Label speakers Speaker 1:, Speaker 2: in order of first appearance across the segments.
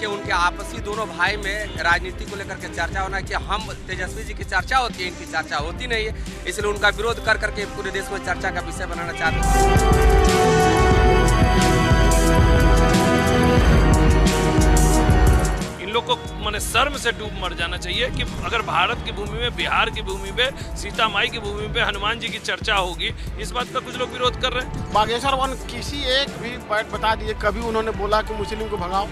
Speaker 1: देखिए उनके आपसी दोनों भाई में राजनीति को लेकर के चर्चा होना कि हम तेजस्वी जी की चर्चा होती है, इनकी चर्चा होती नहीं है, इसलिए उनका विरोध कर करके पूरे देश में चर्चा का विषय बनाना चाहते हैं।
Speaker 2: लोग को माने शर्म से डूब मर जाना चाहिए कि अगर भारत की भूमि में, बिहार की भूमि पे, सीता माई की भूमि पे हनुमान जी की चर्चा होगी, इस बात का कुछ लोग विरोध कर रहे हैं।
Speaker 3: बागेश्वर वन किसी एक भी बात बता दिए, कभी उन्होंने बोला कि मुस्लिम को भगाओ,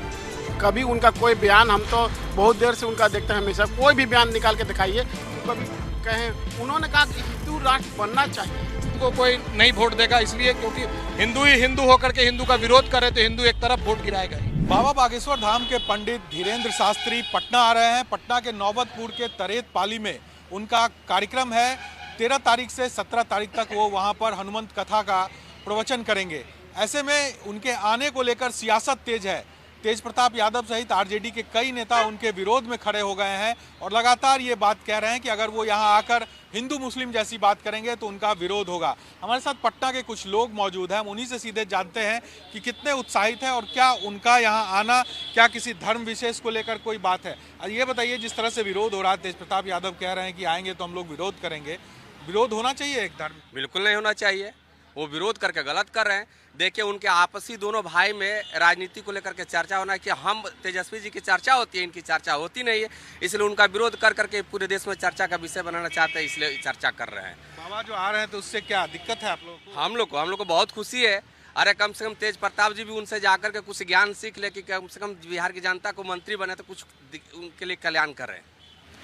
Speaker 3: कभी उनका कोई बयान, हम तो बहुत देर से उनका देखते हैं, हमेशा कोई भी बयान निकाल के दिखाइए तो कभी कहें उन्होंने कहा कि हिंदू राष्ट्र बनना चाहिए।
Speaker 4: को कोई नहीं वोट देगा इसलिए क्योंकि हिंदू ही हिंदू होकर के हिंदू का विरोध करे तो हिंदू एक तरफ वोट गिराएगा।
Speaker 5: बाबा बागेश्वर धाम के पंडित धीरेन्द्र शास्त्री पटना आ रहे हैं। पटना के नौबतपुर के तरेत पाली में उनका कार्यक्रम है। 13 तारीख से 17 तारीख तक वो वहाँ पर हनुमंत कथा का प्रवचन करेंगे। ऐसे में उनके आने को लेकर सियासत तेज है। तेज प्रताप यादव सहित आरजेडी के कई नेता उनके विरोध में खड़े हो गए हैं और लगातार ये बात कह रहे हैं कि अगर वो यहाँ आकर हिंदू मुस्लिम जैसी बात करेंगे तो उनका विरोध होगा। हमारे साथ पटना के कुछ लोग मौजूद हैं, हम उन्हीं से सीधे जानते हैं कि कितने उत्साहित हैं और क्या उनका यहाँ आना, क्या किसी धर्म विशेष को लेकर कोई बात है। ये बताइए, जिस तरह से विरोध हो रहा है, तेज प्रताप यादव कह रहे हैं कि आएंगे तो हम लोग विरोध करेंगे, विरोध होना चाहिए एक धर्म?
Speaker 1: बिल्कुल नहीं होना चाहिए, वो विरोध करके गलत कर रहे हैं। देखिए उनके आपसी दोनों भाई में राजनीति को लेकर के चर्चा होना कि हम तेजस्वी जी की चर्चा होती है, इनकी चर्चा होती नहीं है, इसलिए उनका विरोध कर करके पूरे देश में चर्चा का विषय बनाना चाहते हैं, इसलिए चर्चा कर रहे हैं।
Speaker 5: बाबा जो आ रहे हैं तो उससे क्या दिक्कत है आप लोगों को?
Speaker 1: हम लोग को बहुत खुशी है। अरे कम से कम तेज प्रताप जी भी उनसे जाकर के कुछ ज्ञान सीख ले कि कम से कम बिहार की जनता को मंत्री बने तो कुछ उनके लिए कल्याण कर रहे हैं।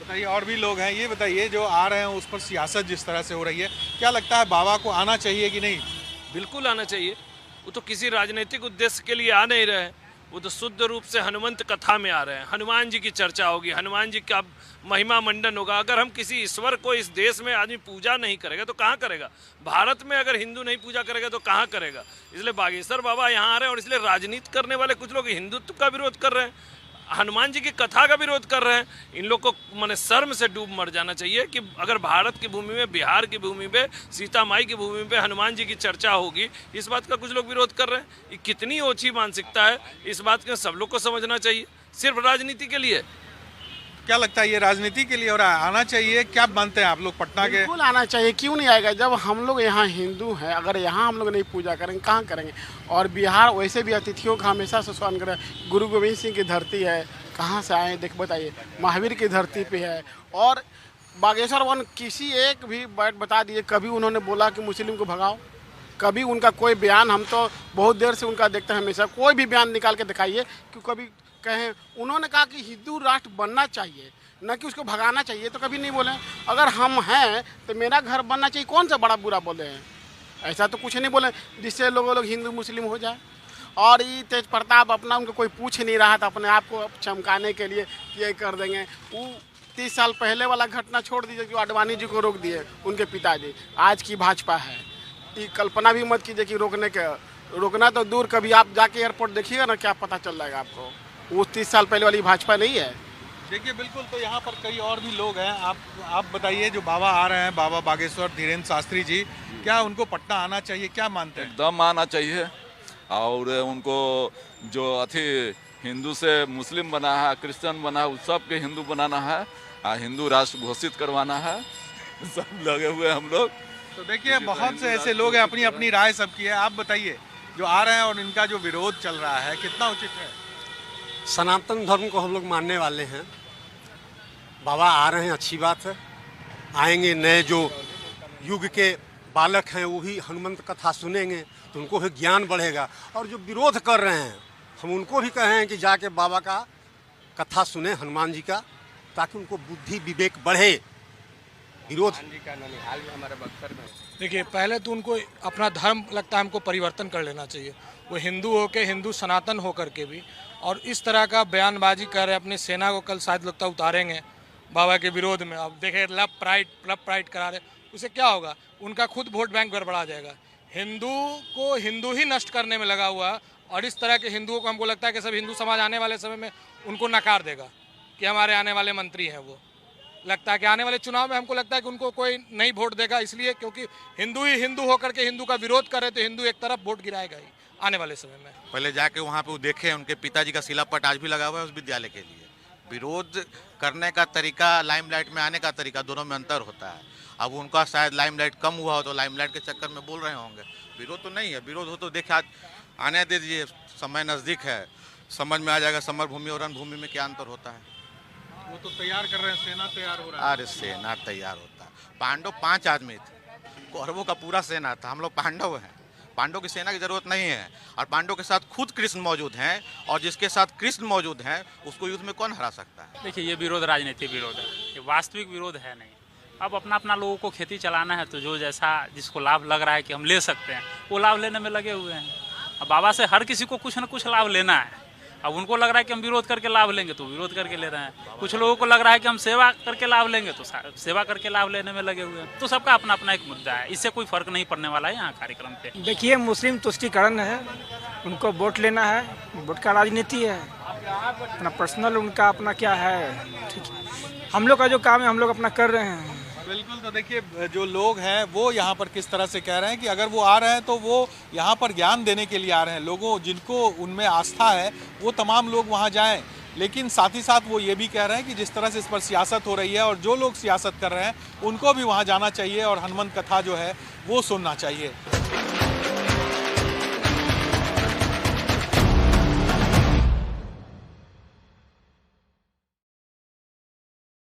Speaker 5: बताइए, और भी लोग हैं, ये बताइए जो आ रहे हैं उस पर सियासत जिस तरह से हो रही है, क्या लगता है बाबा को आना चाहिए कि नहीं?
Speaker 2: बिल्कुल आना चाहिए। वो तो किसी राजनीतिक उद्देश्य के लिए आ नहीं रहे हैं, वो तो शुद्ध रूप से हनुमंत कथा में आ रहे हैं। हनुमान जी की चर्चा होगी, हनुमान जी का महिमा मंडन होगा। अगर हम किसी ईश्वर को इस देश में आदमी पूजा नहीं करेगा तो कहाँ करेगा? भारत में अगर हिंदू नहीं पूजा करेगा तो कहाँ करेगा? इसलिए बागेश्वर बाबा यहाँ आ रहे हैं और इसलिए राजनीति करने वाले कुछ लोग हिंदुत्व का विरोध कर रहे हैं, हनुमान जी की कथा का विरोध कर रहे हैं। इन लोग को माने शर्म से डूब मर जाना चाहिए कि अगर भारत की भूमि में, बिहार की भूमि पे, सीता माई की भूमि पे हनुमान जी की चर्चा होगी, इस बात का कुछ लोग विरोध कर रहे हैं। ये कितनी ओछी मानसिकता है, इस बात को सब लोग को समझना चाहिए। सिर्फ राजनीति के लिए
Speaker 5: क्या लगता है ये राजनीति के लिए हो रहा है? आना चाहिए? क्या मानते हैं आप लोग पटना के?
Speaker 3: बिल्कुल आना चाहिए, क्यों नहीं आएगा? जब हम लोग यहाँ हिंदू हैं, अगर यहाँ हम लोग नहीं पूजा करेंगे कहाँ करेंगे? और बिहार वैसे भी अतिथियों का हमेशा से स्वागत करे। गुरु गोविंद सिंह की धरती है, कहाँ से आए देख बताइए, महावीर की धरती पे है। और बागेश्वर वन किसी एक भी बात बता दिए, कभी उन्होंने बोला कि मुस्लिम को भगाओ, कभी उनका कोई बयान, हम तो बहुत देर से उनका देखते हैं, हमेशा कोई भी बयान निकाल के दिखाइए कि कभी कहें उन्होंने कहा कि हिंदू राष्ट्र बनना चाहिए, न कि उसको भगाना चाहिए, तो कभी नहीं बोले। अगर हम हैं तो मेरा घर बनना चाहिए, कौन सा बड़ा बुरा बोले हैं? ऐसा तो कुछ नहीं बोले जिससे लोग हिंदू मुस्लिम हो जाए। और ये तेज प्रताप अपना उनको कोई पूछ नहीं रहा था, अपने आप को चमकाने के लिए ये कर देंगे। वो 30 साल पहले वाला घटना छोड़ दीजिए जो आडवाणी जी को रोक दिए उनके पिताजी, आज की भाजपा है। ये कल्पना भी मत कीजिए कि रोकना तो दूर, कभी आप जाके एयरपोर्ट देखिएगा ना, क्या पता चल जाएगा आपको। वो 30 साल पहले वाली भाजपा नहीं है।
Speaker 5: देखिए बिल्कुल, तो यहाँ पर कई और भी लोग हैं। आप बताइए, जो बाबा आ रहे हैं, बाबा बागेश्वर धीरेन्द्र शास्त्री जी, क्या उनको पटना आना चाहिए? क्या मानते हैं?
Speaker 6: एकदम आना चाहिए। और उनको जो हिंदू से मुस्लिम बना है, क्रिश्चियन बना है, उस सब के हिंदू बनाना है, हिंदू राष्ट्र घोषित करवाना है। सब लगे हुए हम लोग।
Speaker 5: तो देखिए बहुत से ऐसे लोग हैं, अपनी अपनी राय सबकी है। आप बताइए, जो आ रहे हैं और इनका जो विरोध चल रहा है, कितना उचित है?
Speaker 7: सनातन धर्म को हम लोग मानने वाले हैं। बाबा आ रहे हैं, अच्छी बात है। आएंगे, नए जो युग के बालक हैं वो ही हनुमंत कथा सुनेंगे तो उनको भी ज्ञान बढ़ेगा। और जो विरोध कर रहे हैं, हम उनको भी कहे हैं कि जाके बाबा का कथा सुने, हनुमान जी का, ताकि उनको बुद्धि विवेक बढ़े। विरोध
Speaker 1: हमारे बक्सर में
Speaker 4: देखिए, पहले तो उनको अपना धर्म लगता है हमको परिवर्तन कर लेना चाहिए। वो हिंदू होके, हिंदू सनातन होकर के भी और इस तरह का बयानबाजी कर रहे, अपनी सेना को कल शायद लगता उतारेंगे बाबा के विरोध में। अब देखे लेफ्ट राइट करा रहे, उससे क्या होगा? उनका खुद वोट बैंक गड़बड़ा जाएगा। हिंदू को हिंदू ही नष्ट करने में लगा हुआ है और इस तरह के हिंदुओं को हमको लगता है कि सब हिंदू समाज आने वाले समय में उनको नकार देगा कि हमारे आने वाले मंत्री हैं। वो लगता है कि आने वाले चुनाव में हमको लगता है कि उनको कोई नहीं वोट देगा, इसलिए क्योंकि हिंदू ही हिंदू होकर के हिंदू का विरोध करे तो हिंदू एक तरफ वोट गिराएगा ही। आने वाले समय में।
Speaker 8: पहले जाके वहाँ पे वो देखे, उनके पिताजी का शिलापट आज भी लगा हुआ है उस विद्यालय के लिए। विरोध करने का तरीका, लाइमलाइट में आने का तरीका, दोनों में अंतर होता है। अब उनका शायद लाइमलाइट कम हुआ हो तो लाइमलाइट के चक्कर में बोल रहे होंगे। विरोध तो नहीं है, विरोध हो तो देखिए आज आने दे दीजिए, समय नज़दीक है, समझ में आ जाएगा समर भूमि और रण भूमि में क्या अंतर होता है।
Speaker 5: वो तो तैयार कर रहे हैं, सेना तैयार हो रहा है।
Speaker 8: अरे सेना तैयार होता है, पांडव 5 आदमी थे, कौरवों का पूरा सेना था, हम लोग पांडव हैं। पांडव की सेना की जरूरत नहीं है, और पांडव के साथ खुद कृष्ण मौजूद हैं, और जिसके साथ कृष्ण मौजूद हैं उसको युद्ध में कौन हरा सकता है।
Speaker 9: देखिए, ये विरोध राजनीतिक विरोध है, ये वास्तविक विरोध है नहीं। अब अपना अपना लोगों को खेती चलाना है, तो जो जैसा जिसको लाभ लग रहा है कि हम ले सकते हैं, वो लाभ लेने में लगे हुए हैं। अब बाबा से हर किसी को कुछ न कुछ लाभ लेना है। अब उनको लग रहा है कि हम विरोध करके लाभ लेंगे, तो विरोध करके ले रहे हैं। कुछ लोगों को लग रहा है कि हम सेवा करके लाभ लेंगे, तो सेवा करके लाभ लेने में लगे हुए हैं। तो सबका अपना अपना एक मुद्दा है, इससे कोई फर्क नहीं पड़ने वाला है यहाँ कार्यक्रम पे।
Speaker 10: देखिए, मुस्लिम तुष्टीकरण है, उनको वोट लेना है, वोट का राजनीति है, अपना पर्सनल उनका अपना क्या है। ठीक है, हम लोग का जो काम है हम लोग अपना कर रहे हैं।
Speaker 5: बिल्कुल। तो देखिए, जो लोग हैं वो यहाँ पर किस तरह से कह रहे हैं कि अगर वो आ रहे हैं तो वो यहाँ पर ज्ञान देने के लिए आ रहे हैं। लोगों जिनको उनमें आस्था है वो तमाम लोग वहाँ जाएं, लेकिन साथ ही साथ वो ये भी कह रहे हैं कि जिस तरह से इस पर सियासत हो रही है और जो लोग सियासत कर रहे हैं उनको भी वहाँ जाना चाहिए और हनुमंत कथा जो है वो सुनना चाहिए।